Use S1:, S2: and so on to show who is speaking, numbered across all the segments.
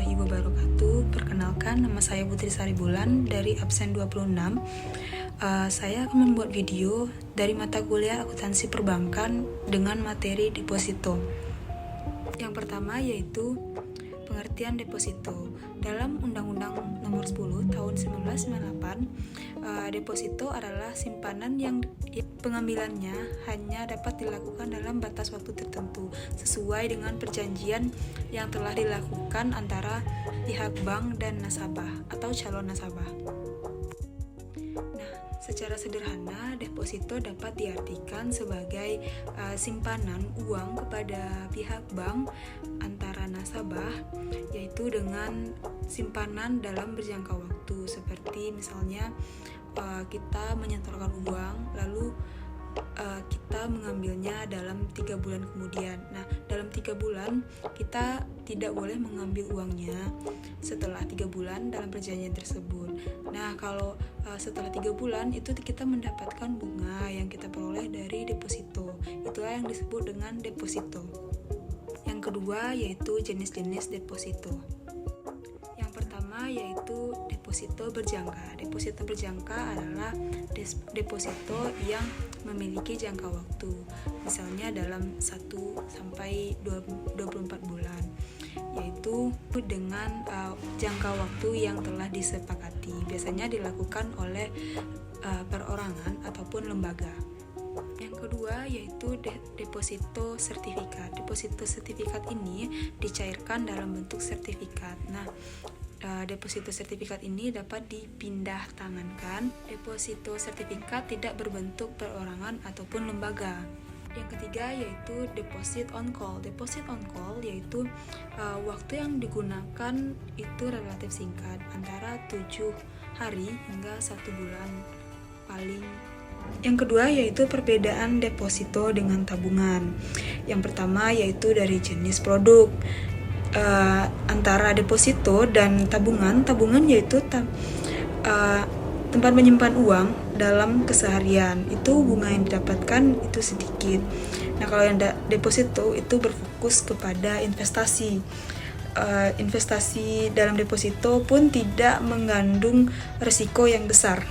S1: warahmatullahi wabarakatuh. Perkenalkan, nama saya Putri Saribulan dari absen 26. Saya akan membuat video dari mata kuliah akuntansi perbankan dengan materi deposito. Yang pertama yaitu pengertian deposito. Dalam Undang-Undang Nomor 10 Tahun 1998, deposito adalah simpanan yang pengambilannya hanya dapat dilakukan dalam batas waktu tertentu sesuai dengan perjanjian yang telah dilakukan antara pihak bank dan nasabah atau calon nasabah. Nah, secara sederhana, deposito dapat diartikan sebagai simpanan uang kepada pihak bank antara nasabah, yaitu dengan simpanan dalam berjangka waktu, seperti misalnya kita menyetorkan uang lalu kita mengambilnya dalam 3 bulan kemudian. Nah, dalam 3 bulan kita tidak boleh mengambil uangnya setelah 3 bulan dalam perjanjian tersebut. Nah, kalau setelah 3 bulan itu kita mendapatkan bunga yang kita peroleh dari deposito. Itulah yang disebut dengan deposito. Yang kedua yaitu jenis-jenis deposito. Yang pertama yaitu deposito berjangka. Deposito berjangka adalah deposito yang memiliki jangka waktu, misalnya dalam 1 sampai 24 bulan, yaitu dengan jangka waktu yang telah disepakati. Biasanya dilakukan oleh perorangan ataupun lembaga. Yang kedua yaitu deposito sertifikat. Deposito sertifikat ini dicairkan dalam bentuk sertifikat. Nah, deposito sertifikat ini dapat dipindah tangankan. Deposito sertifikat tidak berbentuk perorangan ataupun lembaga. Yang ketiga yaitu deposit on call. Deposit on call yaitu waktu yang digunakan itu relatif singkat, antara 7 hari hingga 1 bulan paling. Yang kedua yaitu perbedaan deposito dengan tabungan. Yang pertama yaitu dari jenis produk. Antara deposito dan tabungan yaitu tempat menyimpan uang dalam keseharian. Itu bunga yang didapatkan itu sedikit. Nah, kalau yang deposito itu berfokus kepada investasi. Investasi dalam deposito pun tidak mengandung risiko yang besar.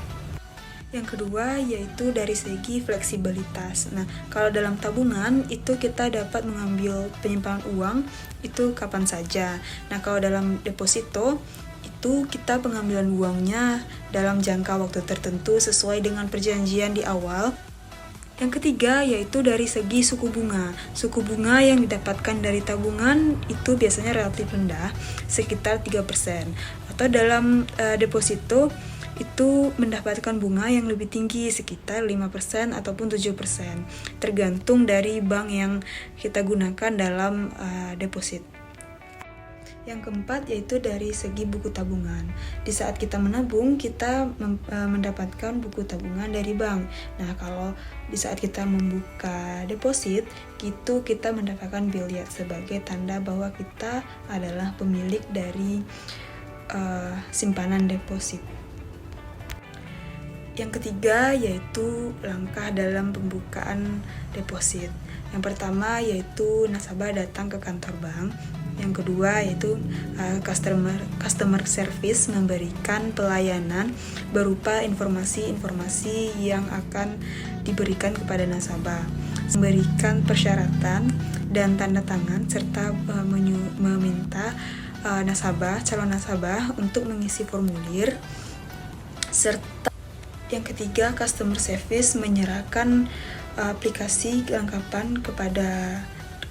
S1: Yang kedua yaitu dari segi fleksibilitas. Nah, kalau dalam tabungan itu kita dapat mengambil penyimpanan uang itu kapan saja. Nah, kalau dalam deposito itu kita pengambilan uangnya dalam jangka waktu tertentu sesuai dengan perjanjian di awal. Yang ketiga yaitu dari segi suku bunga. Suku bunga yang didapatkan dari tabungan itu biasanya relatif rendah, sekitar 3%. Atau dalam deposito itu mendapatkan bunga yang lebih tinggi, sekitar 5% ataupun 7%, tergantung dari bank yang kita gunakan dalam deposit. Yang keempat yaitu dari segi buku tabungan. Di saat kita menabung, kita mendapatkan buku tabungan dari bank. Nah, kalau di saat kita membuka deposit, itu kita mendapatkan billet sebagai tanda bahwa kita adalah pemilik dari simpanan deposit. Yang ketiga yaitu langkah dalam pembukaan deposit. Yang pertama yaitu nasabah datang ke kantor bank. Yang kedua yaitu customer service memberikan pelayanan berupa informasi-informasi yang akan diberikan kepada nasabah, memberikan persyaratan dan tanda tangan serta meminta calon nasabah untuk mengisi formulir. Serta yang ketiga, customer service menyerahkan aplikasi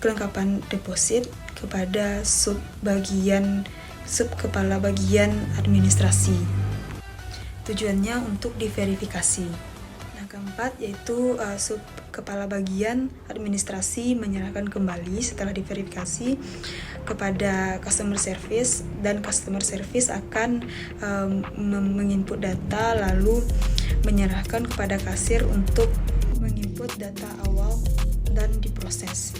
S1: kelengkapan deposit kepada sub kepala bagian administrasi. Tujuannya untuk diverifikasi. Nah, keempat yaitu sub kepala bagian administrasi menyerahkan kembali setelah diverifikasi kepada customer service, dan customer service akan menginput data lalu menyerahkan kepada kasir untuk menginput data awal dan diproses.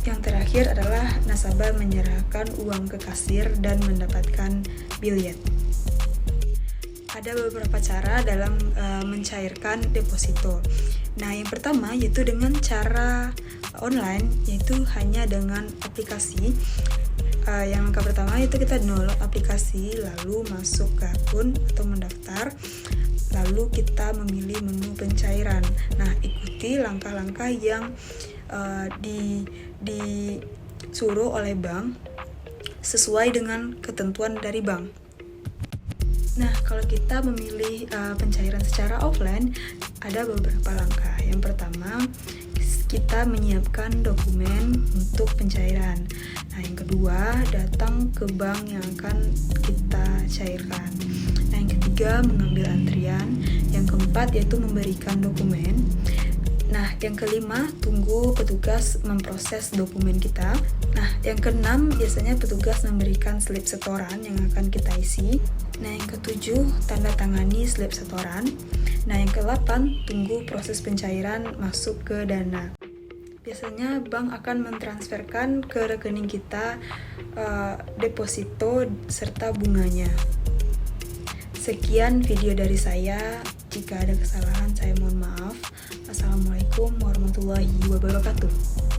S1: Yang terakhir adalah nasabah menyerahkan uang ke kasir dan mendapatkan billet. Ada beberapa cara dalam mencairkan deposito. Nah, yang pertama yaitu dengan cara online, yaitu hanya dengan aplikasi Yang langkah pertama itu kita download aplikasi, lalu masuk ke akun atau mendaftar, lalu kita memilih menu pencairan. Nah, ikuti langkah-langkah yang disuruh oleh bank sesuai dengan ketentuan dari bank. Nah, kalau kita memilih pencairan secara offline, ada beberapa langkah. Yang pertama, kita menyiapkan dokumen untuk pencairan. Nah, yang kedua, datang ke bank yang akan kita cairkan. Nah, yang ketiga, mengambil antrian. Yang keempat, yaitu memberikan dokumen. Nah, yang kelima, tunggu petugas memproses dokumen kita. Nah, yang keenam, biasanya petugas memberikan slip setoran yang akan kita isi. Nah, yang ketujuh, tanda tangani slip setoran. Nah, yang ke-8, tunggu proses pencairan masuk ke Dana. Biasanya bank akan mentransferkan ke rekening kita deposito serta bunganya. Sekian video dari saya. Jika ada kesalahan, saya mohon maaf. Assalamualaikum warahmatullahi wabarakatuh.